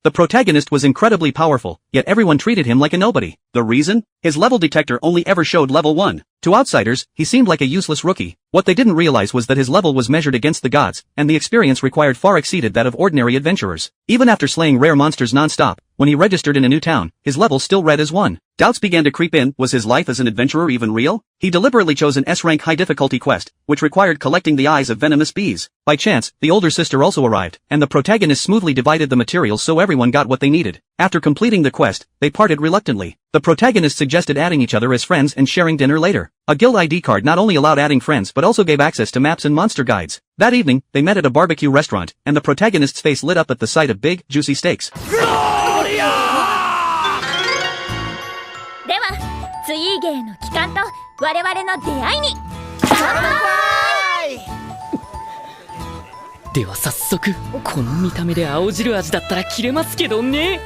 The protagonist was incredibly powerful, yet everyone treated him like a nobody. The reason? His level detector only ever showed level 1. To outsiders, he seemed like a useless rookie. What they didn't realize was that his level was measured against the gods, and the experience required far exceeded that of ordinary adventurers. Even after slaying rare monsters non-stop, when he registered in a new town, his level still read as 1. Doubts began to creep in. Was his life as an adventurer even real? He deliberately chose an S-rank high-difficulty quest, which required collecting the eyes of venomous bees. By chance, the older sister also arrived, and the protagonist smoothly divided the materials so everyone got what they needed. After completing the quest, they parted reluctantly. The protagonist suggested adding each other as friends and sharing dinner later. A guild ID card not only allowed adding friends but also gave access to maps and monster guides. That evening, they met at a barbecue restaurant, and the protagonist's face lit up at the sight of big, juicy steaks. では、ツイーゲーの帰還と我々の出会いに乾杯！では早速、この見た目で青汁味だったら切れますけどね。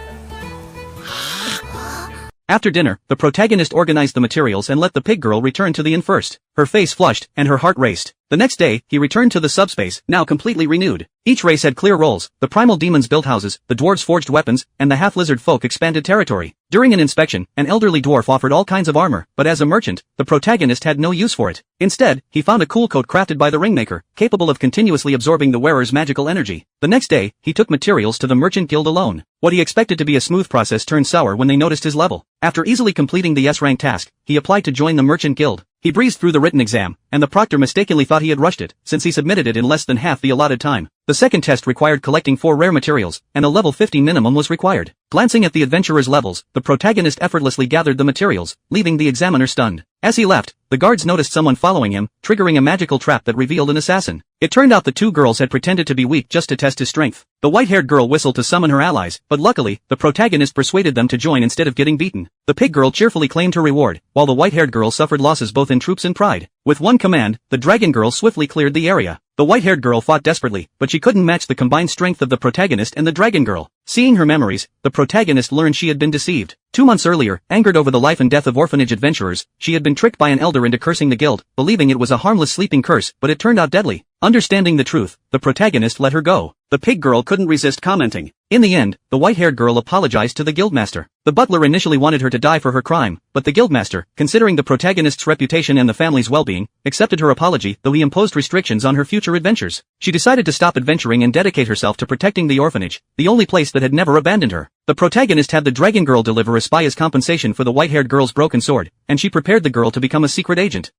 After dinner, the protagonist organized the materials and let the pig girl return to the inn first. Her face flushed, and her heart raced. The next day, he returned to the subspace, now completely renewed. Each race had clear roles. The primal demons built houses, the dwarves forged weapons, and the half-lizard folk expanded territory. During an inspection, an elderly dwarf offered all kinds of armor, but as a merchant, the protagonist had no use for it. Instead, he found a cool coat crafted by the ringmaker, capable of continuously absorbing the wearer's magical energy. The next day, he took materials to the merchant guild alone. What he expected to be a smooth process turned sour when they noticed his level. After easily completing the S-rank task, he applied to join the merchant guild. He breezed through the written exam, and the proctor mistakenly thought he had rushed it, since he submitted it in less than half the allotted time. The second test required collecting 4 rare materials, and a level 50 minimum was required. Glancing at the adventurer's levels, the protagonist effortlessly gathered the materials, leaving the examiner stunned. As he left, the guards noticed someone following him, triggering a magical trap that revealed an assassin. It turned out the 2 girls had pretended to be weak just to test his strength. The white-haired girl whistled to summon her allies, but luckily, the protagonist persuaded them to join instead of getting beaten. The pig girl cheerfully claimed her reward, while the white-haired girl suffered losses both in troops and pride. With one command, the dragon girl swiftly cleared the area. The white-haired girl fought desperately, but she couldn't match the combined strength of the protagonist and the dragon girl. Seeing her memories, the protagonist learned she had been deceived. 2 months earlier, angered over the life and death of orphanage adventurers, she had been tricked by an elder into cursing the guild, believing it was a harmless sleeping curse, but it turned out deadly. Understanding the truth, the protagonist let her go. The pig girl couldn't resist commenting. In the end, the white-haired girl apologized to the guildmaster. The butler initially wanted her to die for her crime, but the guildmaster, considering the protagonist's reputation and the family's well-being, accepted her apology, though he imposed restrictions on her future adventures. She decided to stop adventuring and dedicate herself to protecting the orphanage, the only place that had never abandoned her. The protagonist had the dragon girl deliver a spy as compensation for the white-haired girl's broken sword, and she prepared the girl to become a secret agent.